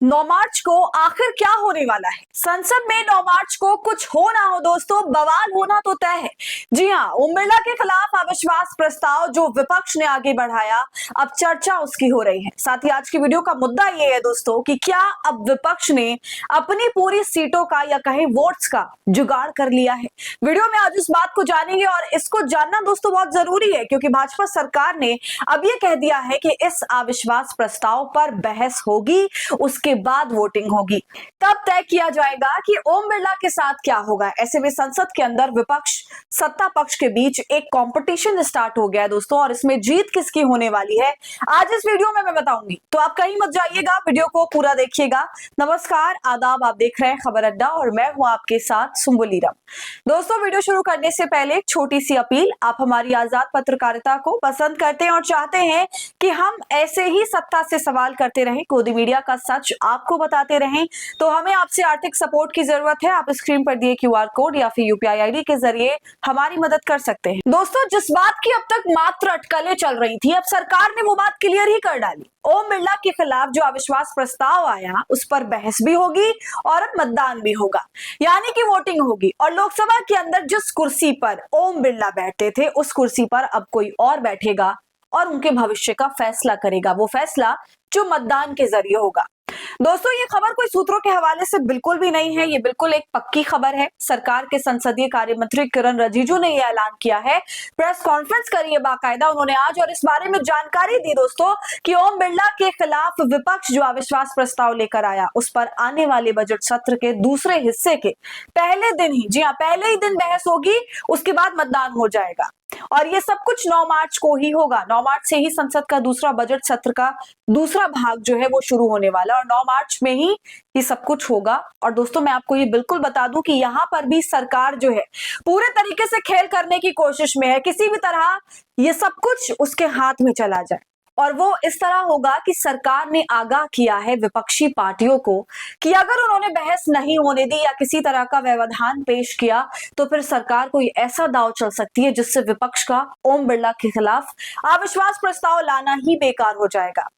9 मार्च को आखिर क्या होने वाला है? संसद में 9 मार्च को कुछ हो ना हो दोस्तों, बवाल होना तो तय है। जी हाँ, ओम बिरला के खिलाफ अविश्वास प्रस्ताव जो विपक्ष ने आगे बढ़ाया, अब चर्चा उसकी हो रही है। साथ ही आज की वीडियो का मुद्दा ये है दोस्तों कि क्या अब विपक्ष ने अपनी पूरी सीटों का या कहें वोट्स का जुगाड़ कर लिया है। वीडियो में आज इस बात को जानेंगे और इसको जानना दोस्तों बहुत जरूरी है, क्योंकि भाजपा सरकार ने अब ये कह दिया है कि इस अविश्वास प्रस्ताव पर बहस होगी, उसके बाद वोटिंग होगी। तब तय किया जाएगा कि ओम बिरला के साथ क्या होगा। ऐसे में संसद के अंदर विपक्ष सत्ता पक्ष के बीच एक कंपटीशन स्टार्ट हो गया है दोस्तों, और इसमें जीत किसकी होने वाली है आज इस वीडियो में मैं बताऊंगी। तो आप कहीं मत जाइएगा, वीडियो को पूरा देखिएगा। नमस्कार, आदाब, आप देख रहे हैं खबर अड्डा और मैं हूं आपके साथ सुम्बुली राम। दोस्तों, वीडियो शुरू करने से पहले एक छोटी सी अपील, आप हमारी आजाद पत्रकारिता को पसंद करते हैं और चाहते हैं कि हम ऐसे ही सत्ता से सवाल करते रहें, गोदी मीडिया का सच आपको बताते रहें, तो हमें आपसे आर्थिक सपोर्ट की जरूरत है। आप स्क्रीन पर दिए क्यूआर कोड या फिर यूपीआई आईडी के जरिए हमारी मदद कर सकते हैं। दोस्तों, जिस बात की अब तक मात्र अटकलें चल रही थी, अब सरकार ने वो बात क्लियर ही कर डाली। ओम बिरला के खिलाफ जो अविश्वास प्रस्ताव आया, उस पर बहस भी होगी और अब मतदान भी होगा, यानी कि वोटिंग होगी। और लोकसभा के अंदर जिस कुर्सी पर ओम बिरला बैठते थे, उस कुर्सी पर अब कोई और बैठेगा और उनके भविष्य का फैसला करेगा। वो फैसला जो मतदान के जरिए होगा। दोस्तों, ये खबर कोई सूत्रों के हवाले से बिल्कुल भी नहीं है, ये बिल्कुल एक पक्की खबर है। सरकार के संसदीय कार्य मंत्री किरण रिजिजू ने यह ऐलान किया है, प्रेस कॉन्फ्रेंस करी है बाकायदा उन्होंने आज, और इस बारे में जानकारी दी दोस्तों कि ओम बिरला के खिलाफ विपक्ष जो अविश्वास प्रस्ताव लेकर आया, उस पर आने वाले बजट सत्र के दूसरे हिस्से के पहले दिन ही, जी हाँ, पहले ही दिन बहस होगी, उसके बाद मतदान हो जाएगा। और ये सब कुछ 9 मार्च को ही होगा। 9 मार्च से ही संसद का दूसरा बजट सत्र का दूसरा भाग जो है वो शुरू होने वाला है और 9 मार्च में ही ये सब कुछ होगा। और दोस्तों, मैं आपको ये बिल्कुल बता दूं कि यहाँ पर भी सरकार जो है पूरे तरीके से खेल करने की कोशिश में है, किसी भी तरह ये सब कुछ उसके हाथ में चला जाए। और वो इस तरह होगा कि सरकार ने आगाह किया है विपक्षी पार्टियों को कि अगर उन्होंने बहस नहीं होने दी या किसी तरह का व्यवधान पेश किया, तो फिर सरकार को ऐसा दांव चल सकती है जिससे विपक्ष का ओम बिरला के खिलाफ अविश्वास प्रस्ताव लाना ही बेकार हो जाएगा।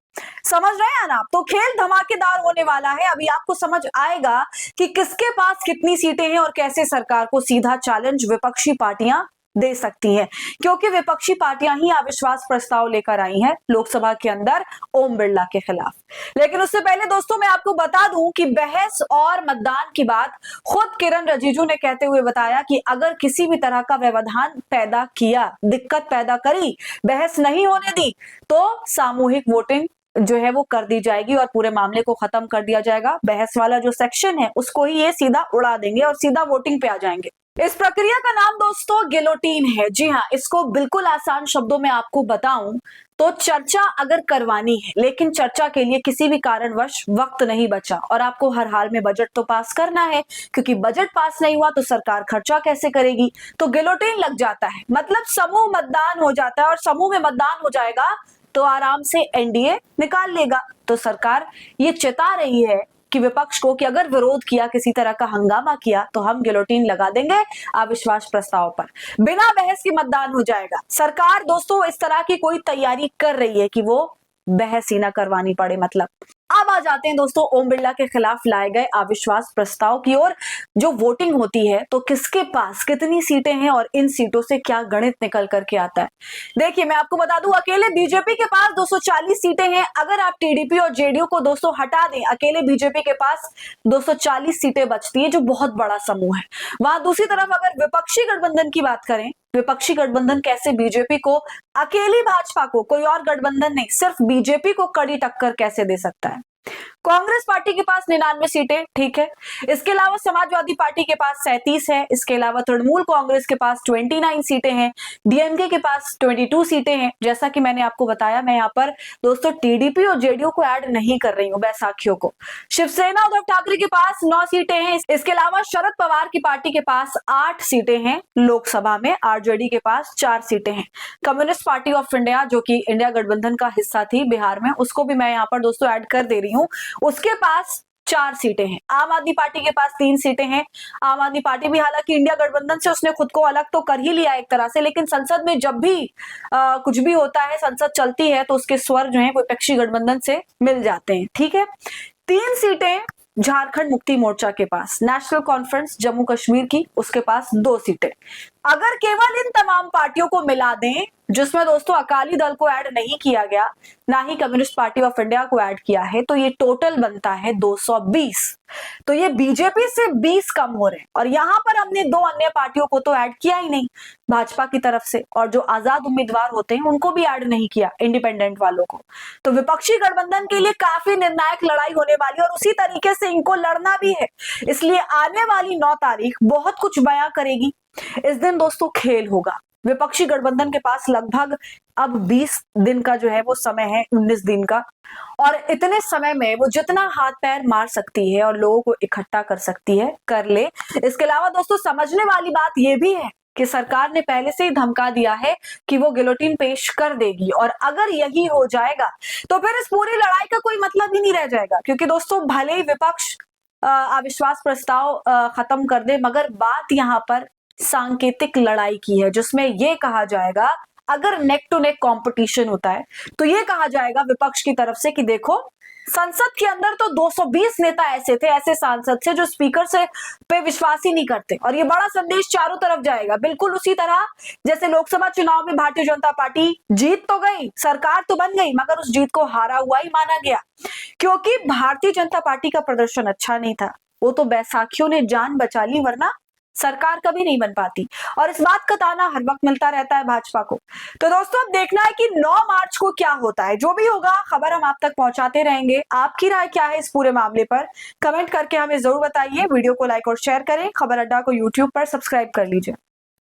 समझ रहे हैं ना आप? तो खेल धमाकेदार होने वाला है। अभी आपको समझ आएगा कि किसके पास कितनी सीटें हैं और कैसे सरकार को सीधा चैलेंज विपक्षी पार्टियां दे सकती हैं, क्योंकि विपक्षी पार्टियां ही अविश्वास प्रस्ताव लेकर आई हैं लोकसभा के अंदर ओम बिरला के खिलाफ। लेकिन उससे पहले दोस्तों, मैं आपको बता दूं कि बहस और मतदान की बात खुद किरण रिजिजू ने कहते हुए बताया कि अगर किसी भी तरह का व्यवधान पैदा किया, दिक्कत पैदा करी, बहस नहीं होने दी, तो सामूहिक वोटिंग जो है वो कर दी जाएगी और पूरे मामले को खत्म कर दिया जाएगा। बहस वाला जो सेक्शन है उसको ही ये सीधा उड़ा देंगे और सीधा वोटिंग पे आ जाएंगे। इस प्रक्रिया का नाम दोस्तों गिलोटीन है। जी हाँ, इसको बिल्कुल आसान शब्दों में आपको बताऊं तो चर्चा अगर करवानी है, लेकिन चर्चा के लिए किसी भी कारणवश वक्त नहीं बचा और आपको हर हाल में बजट तो पास करना है, क्योंकि बजट पास नहीं हुआ तो सरकार खर्चा कैसे करेगी, तो गिलोटीन लग जाता है। मतलब समूह मतदान हो जाता है और समूह में मतदान हो जाएगा तो आराम से एनडीए निकाल लेगा। तो सरकार ये चेता रही है कि विपक्ष को कि अगर विरोध किया, किसी तरह का हंगामा किया, तो हम गिलोटीन लगा देंगे अविश्वास प्रस्ताव पर, बिना बहस के मतदान हो जाएगा। सरकार दोस्तों इस तरह की कोई तैयारी कर रही है कि वो बहस ही ना करवानी पड़े। मतलब अब आ जाते हैं दोस्तों ओम बिरला के खिलाफ लाए गए अविश्वास प्रस्ताव की ओर। जो वोटिंग होती है तो किसके पास कितनी सीटें हैं और इन सीटों से क्या गणित निकल करके आता है। देखिए, मैं आपको बता दूं, अकेले बीजेपी के पास 240 सीटें हैं। अगर आप टीडीपी और जेडीयू को दोस्तों हटा दें, अकेले बीजेपी के पास 240 सीटें बचती है, जो बहुत बड़ा समूह है। वहां दूसरी तरफ अगर विपक्षी गठबंधन की बात करें, विपक्षी गठबंधन कैसे बीजेपी को, अकेली भाजपा को, कोई और गठबंधन नहीं, सिर्फ बीजेपी को कड़ी टक्कर कैसे दे सकता है। कांग्रेस पार्टी के पास 99 सीटें, ठीक है। इसके अलावा समाजवादी पार्टी के पास 37 है। इसके अलावा तृणमूल कांग्रेस के पास 29 सीटें हैं। डीएमके के पास 22 सीटें हैं। जैसा कि मैंने आपको बताया, मैं यहाँ पर दोस्तों टीडीपी और जेडीयू को ऐड नहीं कर रही हूँ, बैसाखियों को। शिवसेना उद्धव ठाकरे के पास 9 सीटें हैं। इसके अलावा शरद पवार की पार्टी के पास 8 सीटें हैं लोकसभा में, आरजेडी के पास 4 सीटें हैं। कम्युनिस्ट पार्टी ऑफ इंडिया, जो कि इंडिया गठबंधन का हिस्सा थी बिहार में, उसको भी मैं यहाँ पर दोस्तों ऐड कर दे रही हूँ, उसके पास 4 सीटें हैं। आम आदमी पार्टी के पास 3 सीटें हैं। आम आदमी पार्टी भी हालांकि इंडिया गठबंधन से उसने खुद को अलग तो कर ही लिया एक तरह से, लेकिन संसद में जब भी कुछ भी होता है, संसद चलती है, तो उसके स्वर जो है विपक्षी गठबंधन से मिल जाते हैं, ठीक है। 3 सीटें झारखंड मुक्ति मोर्चा के पास, नेशनल कॉन्फ्रेंस जम्मू कश्मीर की उसके पास 2 सीटें। अगर केवल इन तमाम पार्टियों को मिला दें, जिसमें दोस्तों अकाली दल को ऐड नहीं किया गया, ना ही कम्युनिस्ट पार्टी ऑफ इंडिया को ऐड किया है, तो ये टोटल बनता है 220। तो ये बीजेपी से 20 कम हो रहे हैं। और यहां पर हमने 2 अन्य पार्टियों को तो ऐड किया ही नहीं भाजपा की तरफ से, और जो आजाद उम्मीदवार होते हैं उनको भी ऐड नहीं किया, इंडिपेंडेंट वालों को। तो विपक्षी गठबंधन के लिए काफी निर्णायक लड़ाई होने वाली है और उसी तरीके से इनको लड़ना भी है। इसलिए आने वाली 9 तारीख बहुत कुछ बयां करेगी। इस दिन दोस्तों खेल होगा। विपक्षी गठबंधन के पास लगभग अब 20 दिन का जो है वो समय है, 19 दिन का, और इतने समय में वो जितना हाथ पैर मार सकती है और लोगों को इकट्ठा कर सकती है कर ले। इसके अलावा दोस्तों समझने वाली बात यह भी है कि सरकार ने पहले से ही धमका दिया है कि वो गिलोटिन पेश कर देगी, और अगर यही हो जाएगा तो फिर इस पूरी लड़ाई का कोई मतलब ही नहीं रह जाएगा। क्योंकि दोस्तों भले ही विपक्ष अविश्वास प्रस्ताव खत्म कर दे, मगर बात यहाँ पर सांकेतिक लड़ाई की है, जिसमें यह कहा जाएगा, अगर नेक टू नेक कंपटीशन होता है तो यह कहा जाएगा विपक्ष की तरफ से कि देखो संसद के अंदर तो 220 नेता ऐसे थे, ऐसे सांसद थे जो स्पीकर से पे विश्वास ही नहीं करते, और ये बड़ा संदेश चारों तरफ जाएगा। बिल्कुल उसी तरह जैसे लोकसभा चुनाव में भारतीय जनता पार्टी जीत तो गई, सरकार तो बन गई, मगर उस जीत को हारा हुआ ही माना गया, क्योंकि भारतीय जनता पार्टी का प्रदर्शन अच्छा नहीं था। वो तो बैसाखियों ने जान बचा ली, वरना सरकार कभी नहीं बन पाती। और इस बात का ताना हर वक्त मिलता रहता है भाजपा को। तो दोस्तों अब देखना है कि 9 मार्च को क्या होता है। जो भी होगा खबर हम आप तक पहुंचाते रहेंगे। आपकी राय क्या है इस पूरे मामले पर, कमेंट करके हमें जरूर बताइए। वीडियो को लाइक और शेयर करें। खबर अड्डा को यूट्यूब पर सब्सक्राइब कर लीजिए।